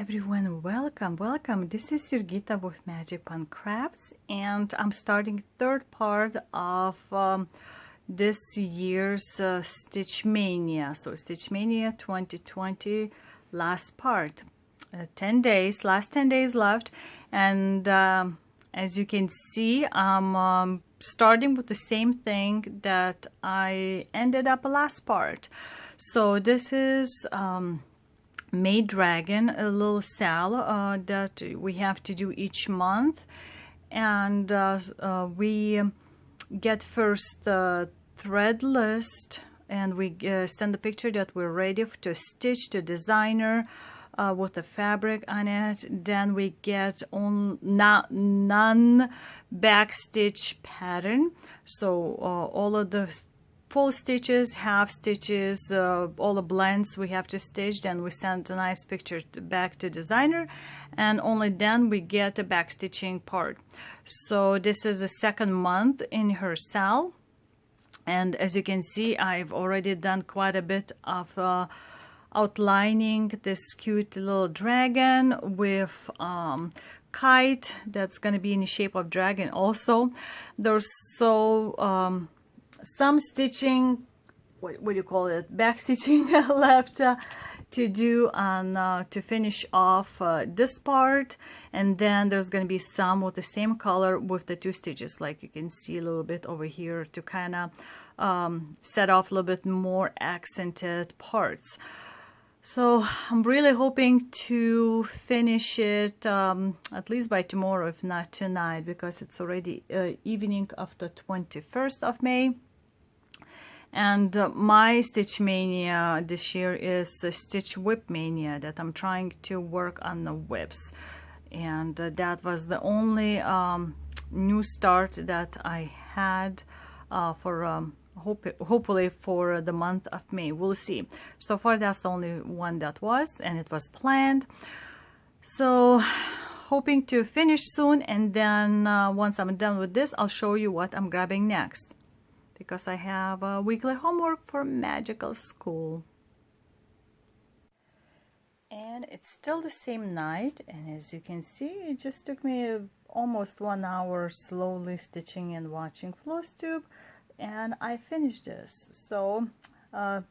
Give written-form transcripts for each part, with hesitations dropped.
everyone, welcome. This is Jurgita with Magic Pun Crafts, and I'm starting third part of this year's StitchMaynia. So StitchMaynia 2020, last part. 10 days, last 10 days left, and as you can see, I'm starting with the same thing that I ended up last part. So this is May Dragon, a little sal that we have to do each month, and we get first thread list, and we send the picture that we're ready to stitch to designer with the fabric on it. Then we get on non back stitch pattern, so all of the full stitches, half stitches, all the blends we have to stitch. Then we send a nice picture back to designer, and only then we get the back stitching part. So this is the second month in her sal, and as you can see, I've already done quite a bit of outlining this cute little dragon with kite that's going to be in the shape of dragon. Also, there's some stitching, what do you call it, back stitching left to do on to finish off this part, and then there's going to be some with the same color with the two stitches, like you can see a little bit over here, to kind of set off a little bit more accented parts. So I'm really hoping to finish it at least by tomorrow, if not tonight, because it's already evening of the 21st of May. And my StitchMaynia this year is Stitch Whip Mania, that I'm trying to work on the whips. And that was the only new start that I had for hopefully for the month of May. We'll see. So far that's the only one that was, and it was planned. So hoping to finish soon, and then once I'm done with this, I'll show you what I'm grabbing next, because I have a weekly homework for magical school. And it's still the same night, and as you can see, it just took me almost 1 hour slowly stitching and watching Floss Tube, and I finished this. So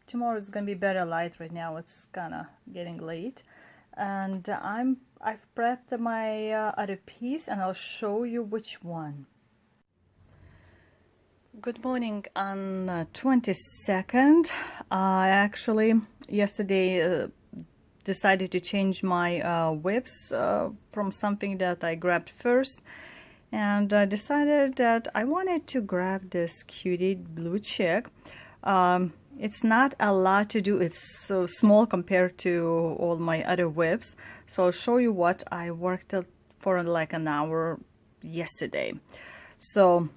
tomorrow is gonna be better light. Right now it's kind of getting late, and I've prepped my other piece, and I'll show you which one. Good morning on 22nd. I actually yesterday decided to change my whips from something that I grabbed first, and decided that I wanted to grab this cutie blue chick. It's not a lot to do, it's so small compared to all my other whips. So I'll show you what I worked for like an hour yesterday. So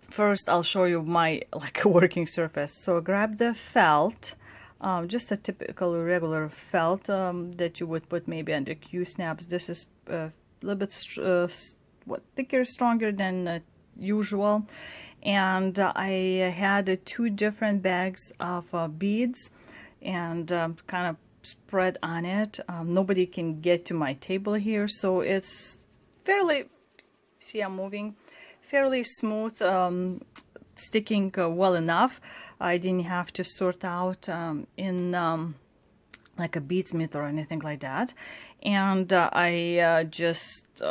first I'll show you my working surface. So grab the felt, just a typical regular felt that you would put maybe under Q-snaps. This is a little bit thicker, stronger than usual, and I had 2 different bags of beads, and kind of spread on it. Nobody can get to my table here, so it's fairly, see I'm moving, fairly smooth, sticking well enough. I didn't have to sort out in like a beadsmith or anything like that, and I just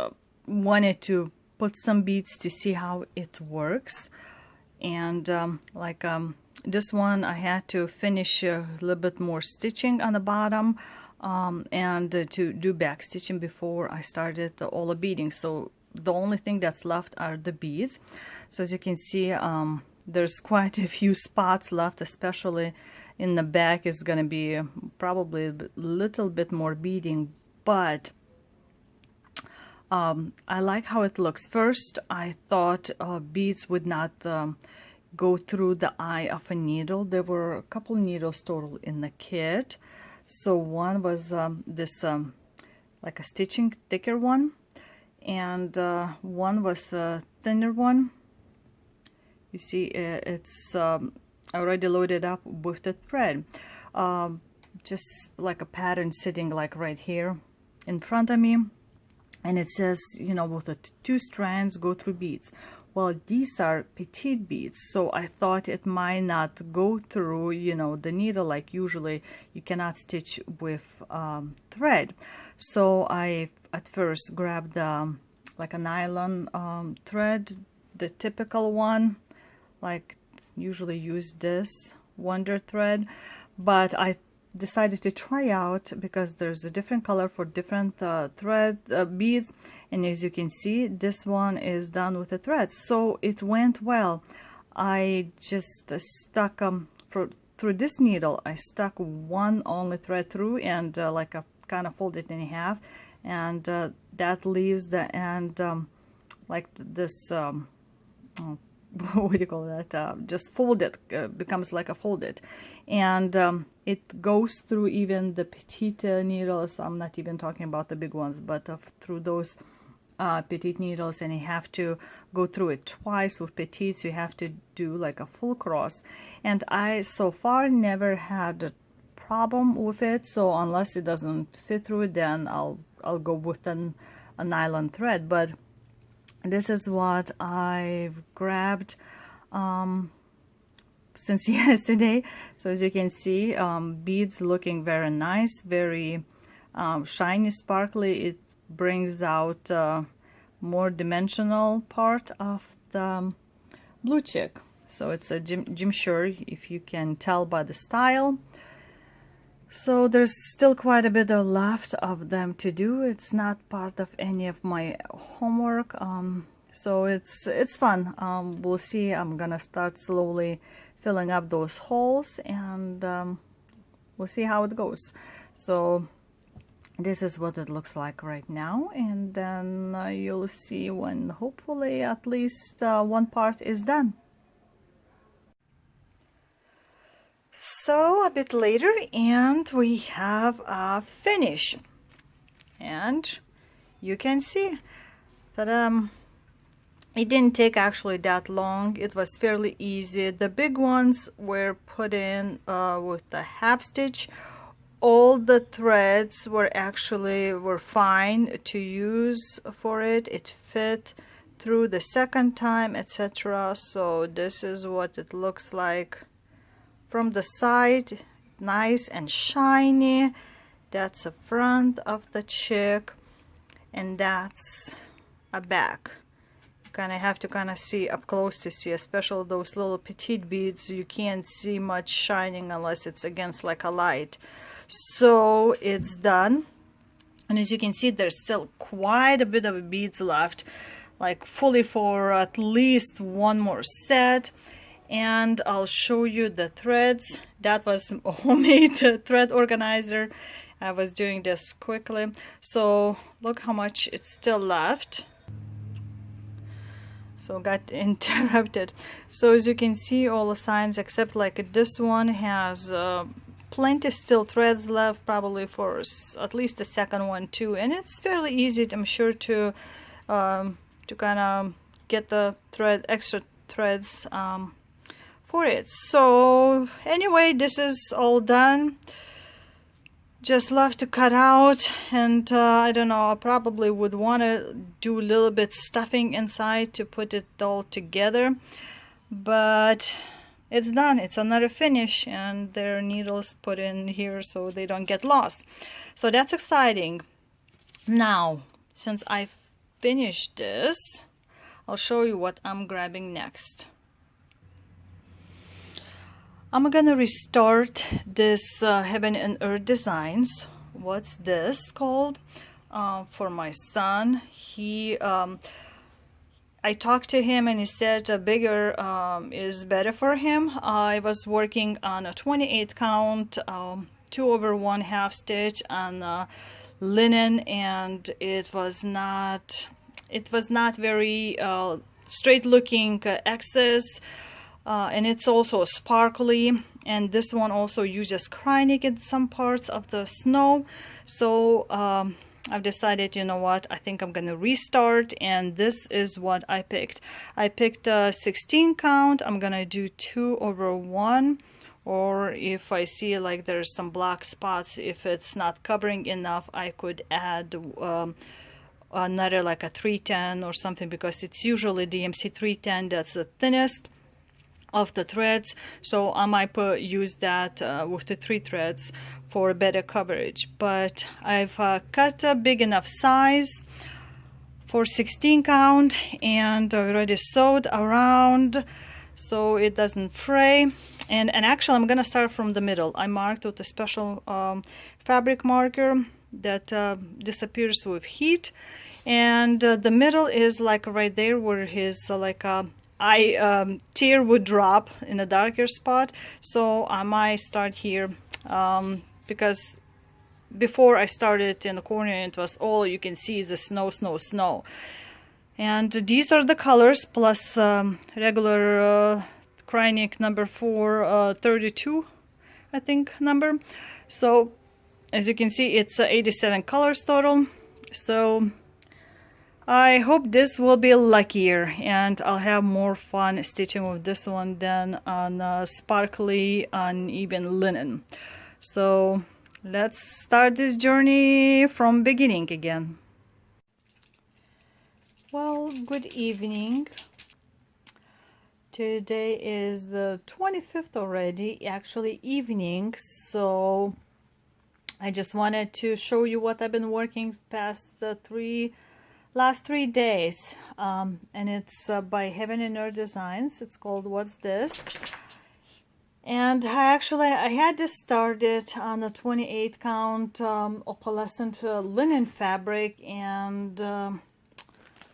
wanted to put some beads to see how it works. And this one, I had to finish a little bit more stitching on the bottom, and to do back stitching before I started all the beading. So the only thing that's left are the beads. So as you can see, there's quite a few spots left, especially in the back is going to be probably a little bit more beading, but I like how it looks. First I thought beads would not go through the eye of a needle. There were a couple needles total in the kit. So one was this like a stitching thicker one, and one was a thinner one. You see, it's already loaded up with the thread, just like a pattern sitting like right here. in front of me, and it says, you know, with the 2 strands go through beads. Well, these are petite beads, so I thought it might not go through, you know, the needle, like usually you cannot stitch with thread. So I at first grabbed like a nylon thread, the typical one, like usually use this Wonder thread, but I decided to try out because there's a different color for different thread beads, and as you can see, this one is done with a thread, so it went well. I just stuck through this needle, I stuck one only thread through, and like a kind of fold it in half, and that leaves the end like this what do you call that, just folded, becomes like a folded, and it goes through even the petite needles. I'm not even talking about the big ones, but through those petite needles, and you have to go through it twice. With petites you have to do like a full cross, and I so far never had a problem with it, so unless it doesn't fit through it, then I'll go with a nylon thread. But this is what I've grabbed since yesterday. So as you can see, beads looking very nice, very shiny, sparkly. It brings out more dimensional part of the blue chick. So it's a gym shirt, if you can tell by the style. So there's still quite a bit left of them to do. It's not part of any of my homework, so it's fun. We'll see. I'm gonna start slowly filling up those holes, and we'll see how it goes. So this is what it looks like right now, and then you'll see when hopefully at least one part is done. So a bit later, and we have a finish, and you can see that it didn't take actually that long. It was fairly easy. The big ones were put in with the half stitch. All the threads were fine to use for it. It fit through the second time, etc. So this is what it looks like from the side, nice and shiny. That's the front of the chick, and that's a back. You kind of have to kind of see up close to see, especially those little petite beads. You can't see much shining unless it's against like a light. So it's done, and as you can see, there's still quite a bit of beads left, like fully for at least one more set. And I'll show you the threads. That was a homemade thread organizer. I was doing this quickly. So look how much it's still left. So got interrupted. So as you can see, all the signs except like this one has plenty still threads left, probably for at least the second one too. And it's fairly easy, I'm sure, to kind of get the extra threads for it. So anyway, this is all done. Just left to cut out, and I don't know, I probably would want to do a little bit stuffing inside to put it all together, but it's done. It's another finish, and there are needles put in here so they don't get lost. So that's exciting. Now, since I finished this, I'll show you what I'm grabbing next. I'm gonna restart this Heaven and Earth Designs. What's this called? For my son. I talked to him and he said a bigger is better for him. I was working on a 28 count 2/1 half stitch on linen, and it was not very straight looking excess. And it's also sparkly, and this one also uses cryonic in some parts of the snow. So I've decided, you know what, I think I'm gonna restart, and this is what I picked. I picked a 16 count. I'm gonna do 2/1 or if I see like there's some black spots, if it's not covering enough, I could add another like a 310 or something, because it's usually DMC 310 that's the thinnest of the threads, so I might use that with the 3 threads for better coverage. But I've cut a big enough size for 16 count and already sewed around so it doesn't fray. And actually I'm gonna start from the middle. I marked with a special fabric marker that disappears with heat, and the middle is like right there where his like tear would drop in a darker spot. So I might start here because before I started in the corner, it was all you can see is the snow, snow, snow. And these are the colors plus regular Krynic number 432, I think number. So as you can see, it's 87 colors total. So I hope this will be luckier and I'll have more fun stitching with this one than on sparkly uneven linen. So let's start this journey from beginning again. Well, good evening. Today is the 25th already, actually evening, so I just wanted to show you what I've been working past the last 3 days, and it's by Heaven and Earth Designs. It's called What's This? And I had this started on a 28 count opalescent linen fabric, and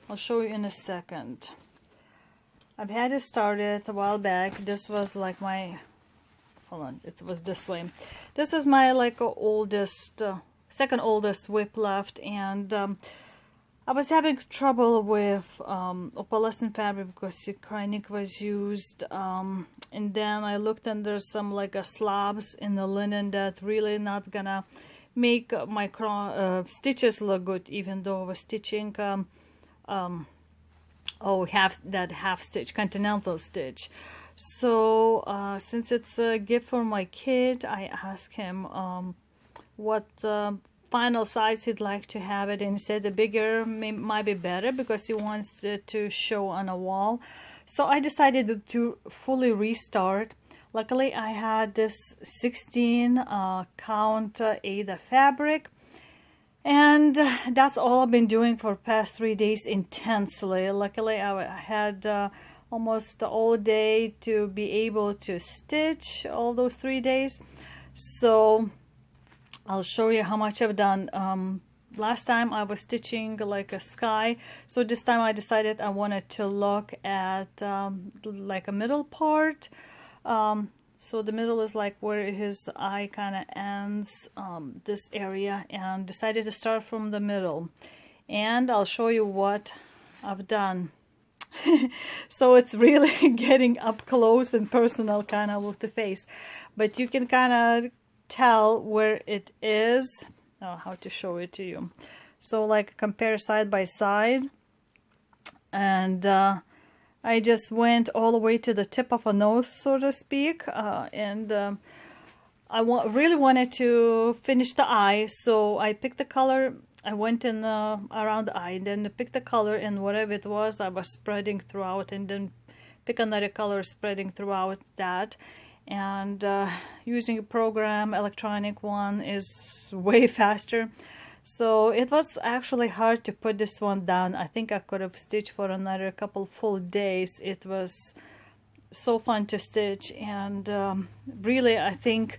I'll show you in a second. I've had it started a while back. This was like my, hold on, it was this way. This is my like oldest, second oldest whip left, and I was having trouble with opalescent fabric because Krynic was used, and then I looked and there's some like slobs in the linen that really not gonna make my stitches look good, even though I was stitching half stitch, continental stitch. So since it's a gift for my kid, I asked him what final size he'd like to have it, and he said the bigger might be better because he wants it to show on a wall. So I decided to fully restart. Luckily I had this 16 count HAED fabric, and that's all I've been doing for past 3 days intensely. Luckily I had almost all day to be able to stitch all those 3 days. So I'll show you how much I've done. Last time I was stitching like a sky, so this time I decided I wanted to look at like a middle part. So the middle is like where his eye kind of ends, this area, and decided to start from the middle. And I'll show you what I've done. So it's really getting up close and personal kind of with the face, but you can kind of tell where it is. How to show it to you. So like compare side by side, and I just went all the way to the tip of a nose, so to speak, and I really wanted to finish the eye, so I picked the color. I went in around the eye, and then picked the color, and whatever it was I was spreading throughout, and then pick another color spreading throughout that. And using a program, electronic one, is way faster. So it was actually hard to put this one down. I think I could have stitched for another couple full days. It was so fun to stitch, and really I think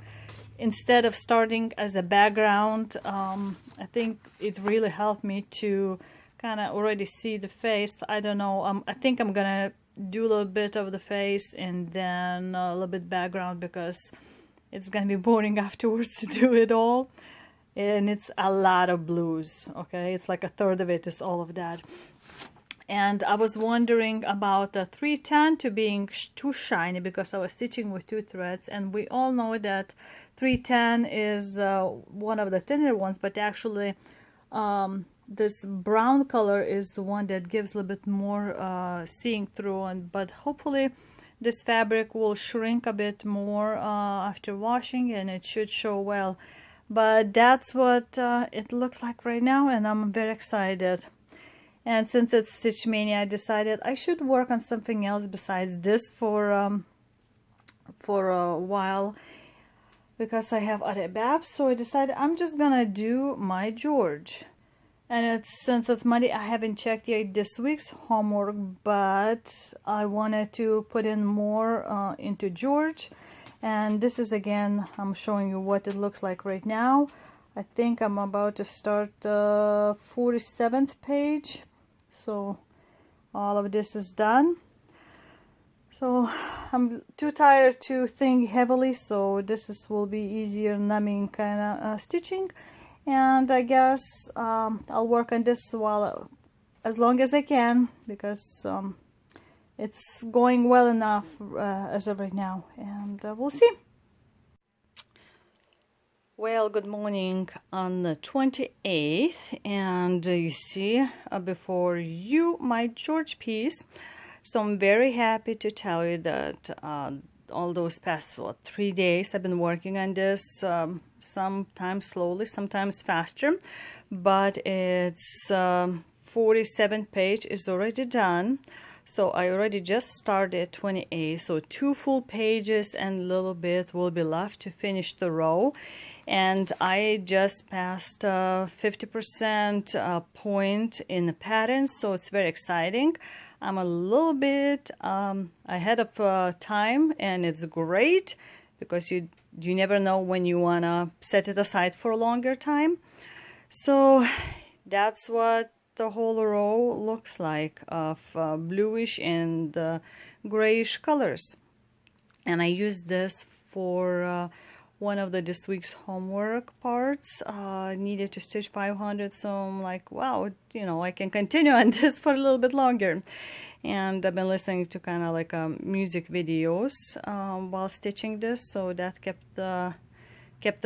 instead of starting as a background, I think it really helped me to kind of already see the face. I don't know, I think I'm gonna do a little bit of the face and then a little bit background, because it's gonna be boring afterwards to do it all, and it's a lot of blues. Okay, it's like a third of it is all of that. And I was wondering about the 310 to being too shiny because I was stitching with 2 threads, and we all know that 310 is one of the thinner ones, but actually this brown color is the one that gives a little bit more seeing through, but hopefully this fabric will shrink a bit more after washing, and it should show well. But that's what it looks like right now, and I'm very excited. And since it's StitchMaynia, I decided I should work on something else besides this for a while, because I have other babs. So I decided I'm just gonna do my George. And since it's Monday, I haven't checked yet this week's homework, but I wanted to put in more into George. And this is, again, I'm showing you what it looks like right now. I think I'm about to start 47th page. So all of this is done. So I'm too tired to think heavily, so will be easier, numbing kind of stitching. And I guess I'll work on this as long as I can, because it's going well enough as of right now, and we'll see. Well, good morning on the 28th, and you see before you my George piece. So I'm very happy to tell you that all those past 3 days I've been working on this, sometimes slowly, sometimes faster, but it's 47th page is already done. So I already just started 28, so 2 full pages and a little bit will be left to finish the row. And I just passed 50% point in the pattern, so it's very exciting. I'm a little bit ahead of time, and it's great because you never know when you want to set it aside for a longer time. So that's what the whole row looks like, of bluish and grayish colors. And I used this for one of this week's homework parts. Needed to stitch 500, so I'm like, wow, I can continue on this for a little bit longer. And I've been listening to kind of like music videos while stitching this, so that kept the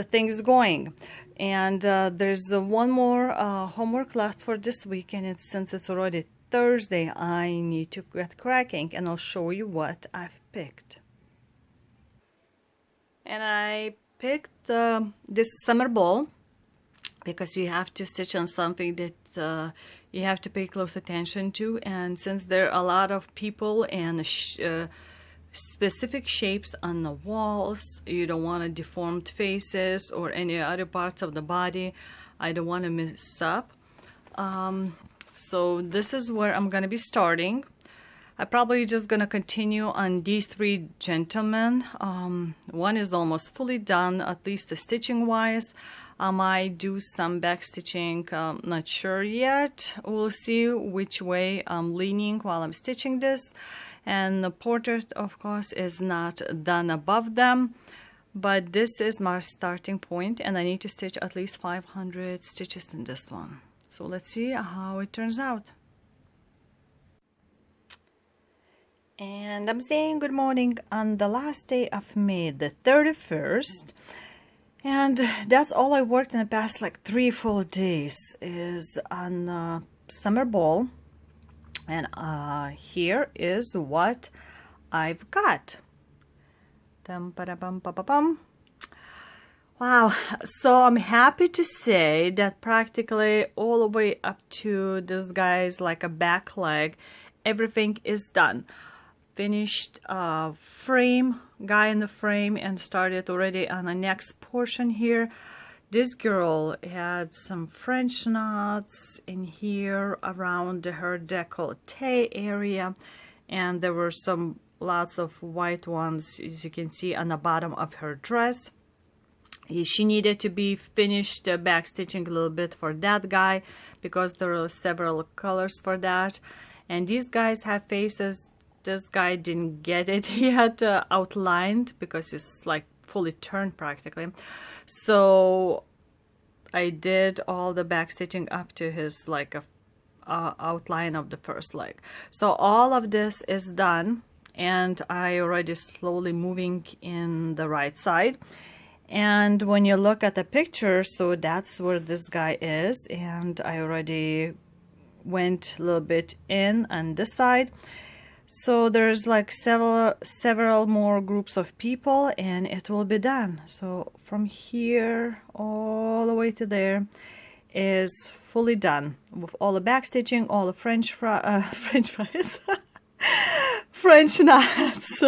things going. And there's one more homework left for this week, and since it's already Thursday, I need to get cracking, and I'll show you what I've picked. And I picked this summer ball because you have to stitch on something that you have to pay close attention to, and since there are a lot of people and specific shapes on the walls, you don't want to deformed faces or any other parts of the body. I don't want to mess up. So this is where I'm gonna be starting. I'm probably just gonna continue on these 3 gentlemen. One is almost fully done, at least the stitching wise. I might do some back stitching, not sure yet. We'll see which way I'm leaning while I'm stitching this. And the portrait, of course, is not done above them, but this is my starting point, and I need to stitch at least 500 stitches in this one. So let's see how it turns out. And I'm saying good morning on the last day of May, the 31st. And that's all I worked in the past like 3 full days is on summer ball. And here is what I've got. Wow, so I'm happy to say that practically all the way up to this guy's like a back leg, everything is done. Finished frame, guy in the frame, and started already on the next portion here. This girl had some French knots in here around her décolleté area, and there were some lots of white ones, as you can see, on the bottom of her dress. She needed to be finished back stitching a little bit for that guy because there are several colors for that. And these guys have faces. This guy didn't get it yet outlined because it's like fully turned practically. So I did all the back stitching up to his like a outline of the first leg. So all of this is done, and I already slowly moving in the right side. And when you look at the picture, so that's where this guy is, and I already went a little bit in on this side. So there's like several more groups of people and it will be done. So from here all the way to there is fully done with all the back stitching, all the French fries, French knots.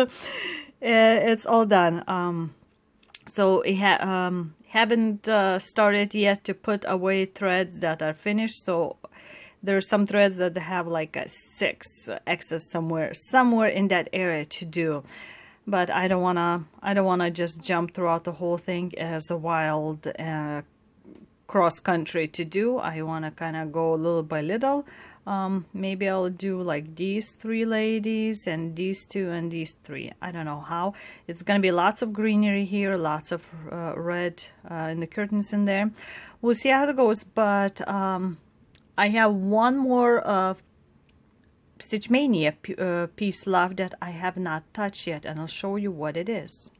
It's all done. So it haven't started yet to put away threads that are finished. So there's some threads that have like a 6 excess somewhere in that area to do, but I don't wanna just jump throughout the whole thing as a wild cross country to do. I wanna kind of go little by little. Maybe I'll do like these 3 ladies and these 2 and these 3. I don't know how. It's gonna be lots of greenery here, lots of red in the curtains in there. We'll see how it goes, but I have one more StitchMaynia piece left that I have not touched yet, and I'll show you what it is.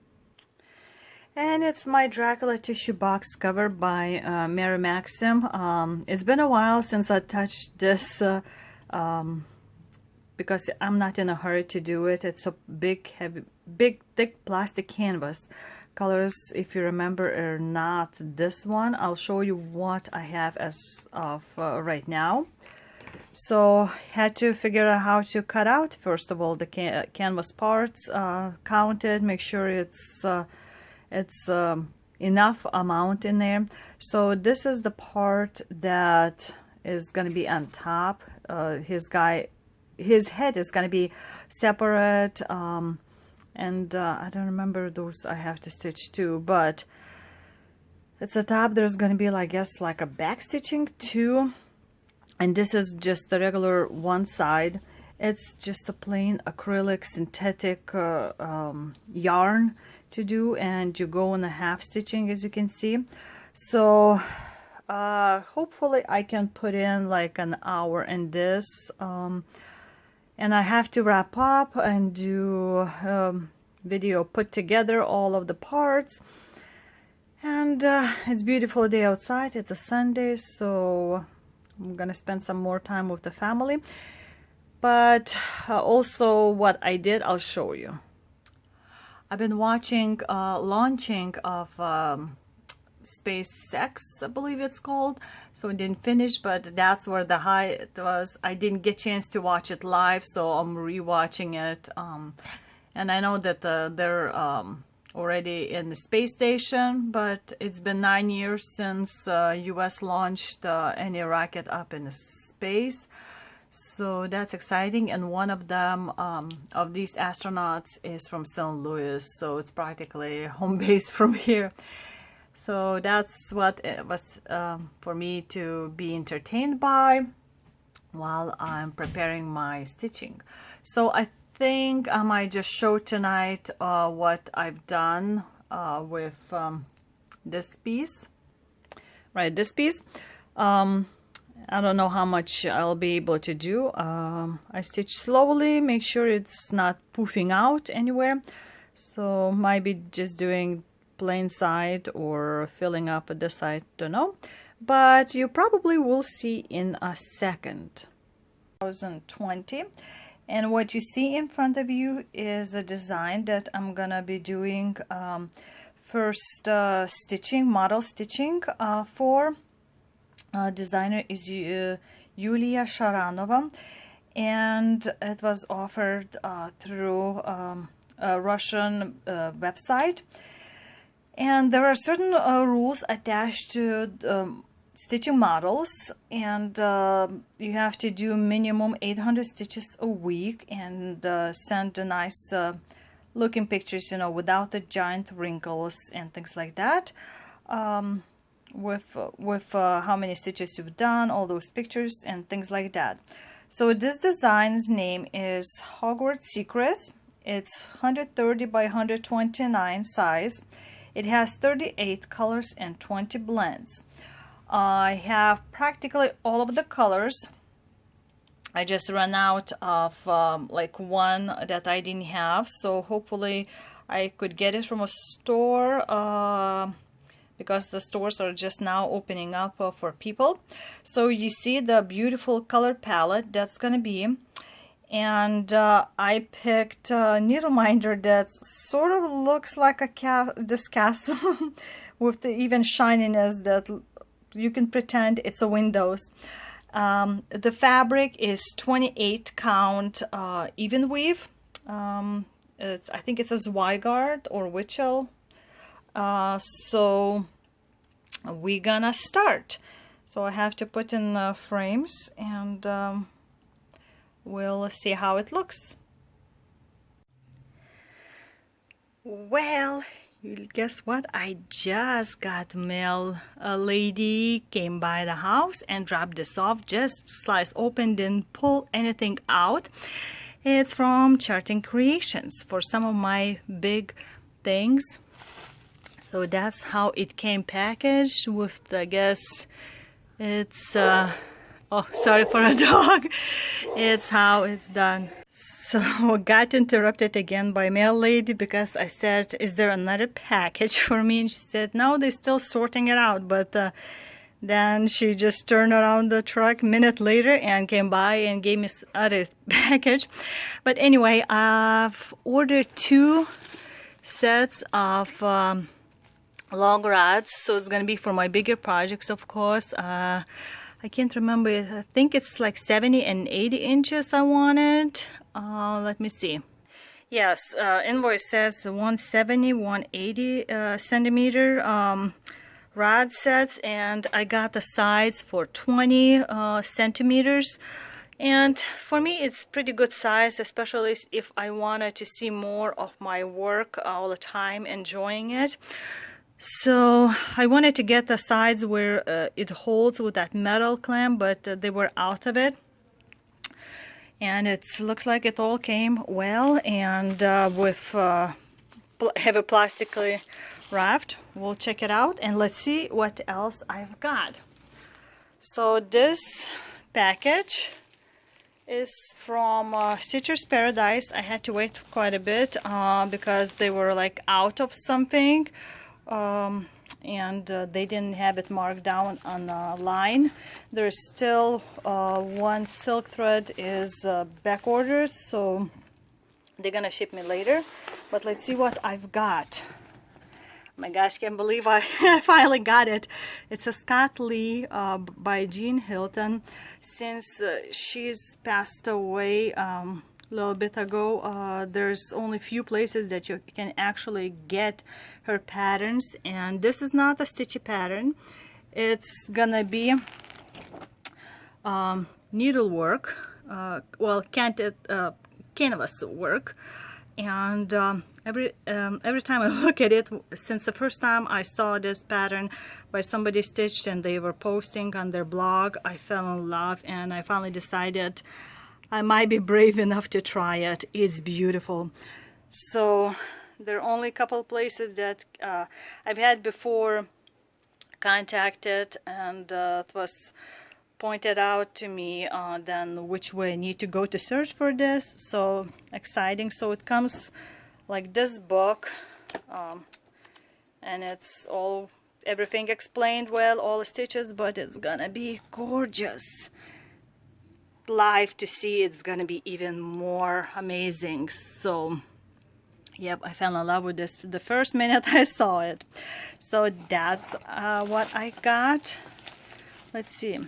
And it's my Dracula tissue box cover by Mary Maxim. It's been a while since I touched this because I'm not in a hurry to do it. It's a big, heavy, thick plastic canvas. Colors, if you remember, are not this one. I'll show you what I have as of right now. So had to figure out how to cut out, first of all, the canvas parts, count it, make sure it's enough amount in there. So this is the part that is going to be on top. His head is going to be separate. And I don't remember those I have to stitch too, but at the top there's going to be, I guess, like a back stitching too. And this is just the regular one side. It's just a plain acrylic synthetic yarn to do, and you go in the half stitching, as you can see. So hopefully I can put in like an hour in this. And I have to wrap up and do video, put together all of the parts. And it's a beautiful day outside. It's a Sunday, so I'm gonna spend some more time with the family. But also what I did, I'll show you. I've been watching launching of SpaceX, I believe it's called. So it didn't finish, but that's where the highlight was. I didn't get a chance to watch it live, so I'm rewatching it. And I know that they're already in the space station, but it's been 9 years since US launched any rocket up in space. So that's exciting. And one of them, of these astronauts, is from St. Louis, so it's practically home base from here. So that's what it was for me to be entertained by while I'm preparing my stitching. So I think I might just show tonight what I've done with this piece. Right, this piece. I don't know how much I'll be able to do. I stitch slowly, make sure it's not poofing out anywhere. So might be just doing plain side or filling up at this side, don't know, but you probably will see in a second. 2020, and what you see in front of you is a design that I'm gonna be doing first stitching, model stitching for. Designer is Yulia Sharanova, and it was offered through a Russian website. And there are certain rules attached to stitching models, and you have to do minimum 800 stitches a week and send a nice looking pictures, you know, without the giant wrinkles and things like that, with how many stitches you've done, all those pictures and things like that. So this design's name is Hogwarts Secrets. It's 130 by 129 size. It has 38 colors and 20 blends. I have practically all of the colors. I just ran out of like one that I didn't have, so hopefully I could get it from a store because the stores are just now opening up for people. So you see the beautiful color palette that's gonna be, And I picked a needle minder that sort of looks like this castle with the even shininess that you can pretend it's a windows. The fabric is 28 count even weave. I think it's a Zweigart or Wichel. So we're gonna start. So I have to put in frames, and we'll see how it looks. Well, guess what? I just got mail. A lady came by the house and dropped this off. Just sliced open, didn't pull anything out. It's from Charting Creations for some of my big things. So that's how it came packaged with, I guess, it's, oh, sorry for a dog. It's how it's done. So got interrupted again by mail lady because I said, is there another package for me? And she said, no, they're still sorting it out. But then she just turned around the truck a minute later and came by and gave me other package. But anyway, I've ordered 2 sets of long rods, so it's gonna be for my bigger projects, of course. I can't remember, I think it's like 70 and 80 inches I wanted. Let me see. Yes, invoice says 170, 180 centimeter rod sets, and I got the sides for 20 centimeters. And for me, it's pretty good size, especially if I wanted to see more of my work all the time, enjoying it. So I wanted to get the sides where it holds with that metal clamp, but they were out of it. And it looks like it all came well, and with heavy plastically wrapped. We'll check it out and let's see what else I've got. So this package is from Stitcher's Paradise. I had to wait quite a bit because they were like out of something. And they didn't have it marked down on a line. There's still one silk thread is back ordered, so they're gonna ship me later. But let's see what I've got. My gosh, can't believe I finally got it. It's a Scott Lee by Jean Hilton. Since she's passed away little bit ago, there's only few places that you can actually get her patterns, and this is not a stitchy pattern. It's gonna be needlework, well, canvas work, and every time I look at it, since the first time I saw this pattern by somebody stitched and they were posting on their blog, I fell in love, and I finally decided I might be brave enough to try it. It's beautiful. So there are only a couple places that I've had before contacted, and it was pointed out to me then which way I need to go to search for this. So exciting. So it comes like this book, and it's all everything explained well, all the stitches, but it's gonna be gorgeous. Live to see, it's gonna be even more amazing. So yep, I fell in love with this the first minute I saw it. So that's what I got. Let's see.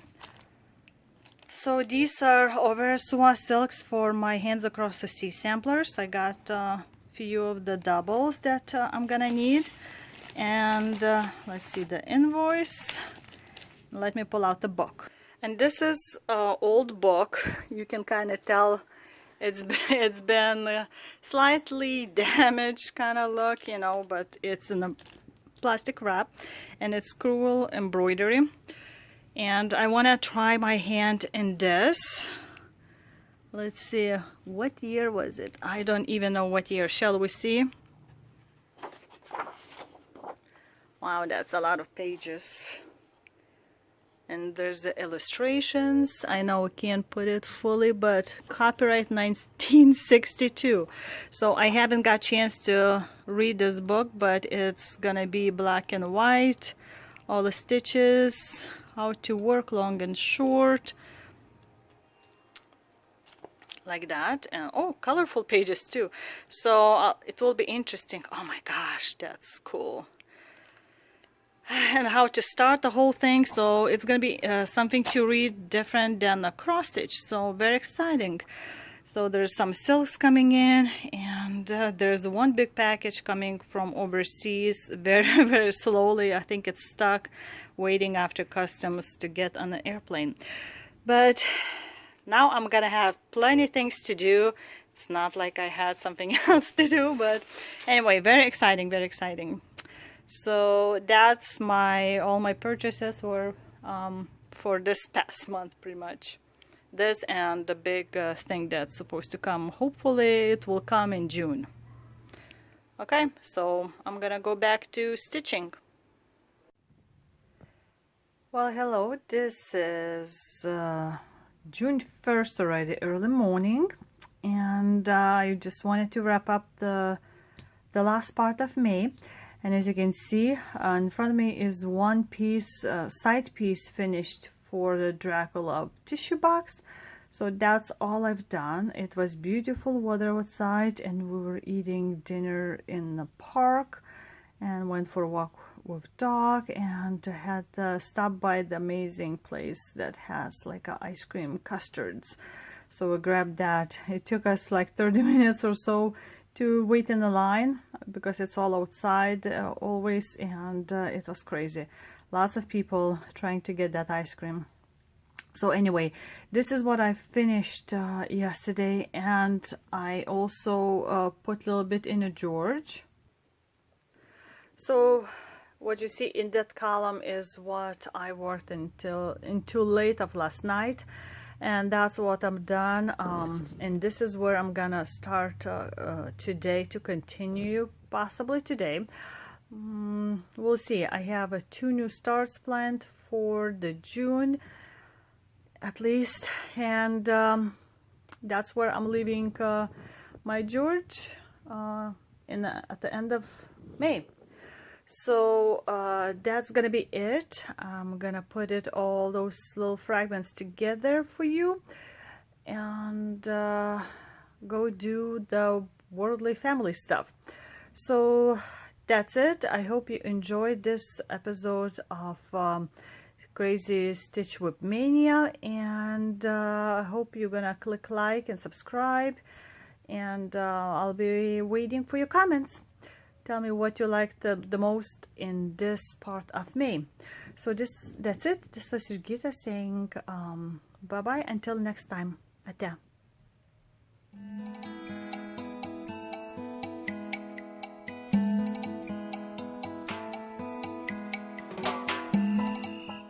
So these are Overswa silks for my Hands Across the Sea samplers. I got a few of the doubles that I'm gonna need. And let's see the invoice. Let me pull out the book. And this is an old book. You can kind of tell it's been slightly damaged kind of look, you know, but it's in a plastic wrap, and it's crewel embroidery. And I want to try my hand in this. Let's see, what year was it? I don't even know what year. Shall we see? Wow, that's a lot of pages. And there's the illustrations. I know I can't put it fully, but copyright 1962. So I haven't got a chance to read this book, but it's gonna be black and white. All the stitches, how to work long and short. like that. And oh, colorful pages too, so it will be interesting. Oh my gosh, that's cool. And how to start the whole thing, so it's gonna be something to read different than a cross stitch, so very exciting. So there's some silks coming in, and there's one big package coming from overseas very very slowly. I think it's stuck waiting after customs to get on the airplane. But now I'm gonna have plenty things to do. It's not like I had something else to do, but anyway, very exciting, very exciting. So that's all my purchases were for this past month, pretty much. This and the big thing that's supposed to come. Hopefully it will come in June. Okay, so I'm gonna go back to stitching. Well, hello, this is June 1st already, early morning, and I just wanted to wrap up the last part of May. And as you can see, in front of me is one piece, side piece finished for the Dracula tissue box. So that's all I've done. It was beautiful weather outside, and we were eating dinner in the park and went for a walk with dog, and had stopped by the amazing place that has like ice cream custards. So we grabbed that. It took us like 30 minutes or so to wait in the line because it's all outside always, and it was crazy. Lots of people trying to get that ice cream. So anyway, this is what I finished yesterday, and I also put a little bit in a George. So what you see in that column is what I worked until late of last night, and that's what I'm done. And this is where I'm gonna start today to continue, possibly today. We'll see. I have 2 new starts planned for the June at least, and that's where I'm leaving my George at the end of May. So that's gonna be it. I'm gonna put all those little fragments together for you, and go do the worldly family stuff. So that's it. I hope you enjoyed this episode of Crazy Stitch with Mania, and I hope you're gonna click like and subscribe, and I'll be waiting for your comments. Tell me what you liked the most in this part of May. So that's it. This was Jurgita saying bye-bye until next time. Ata.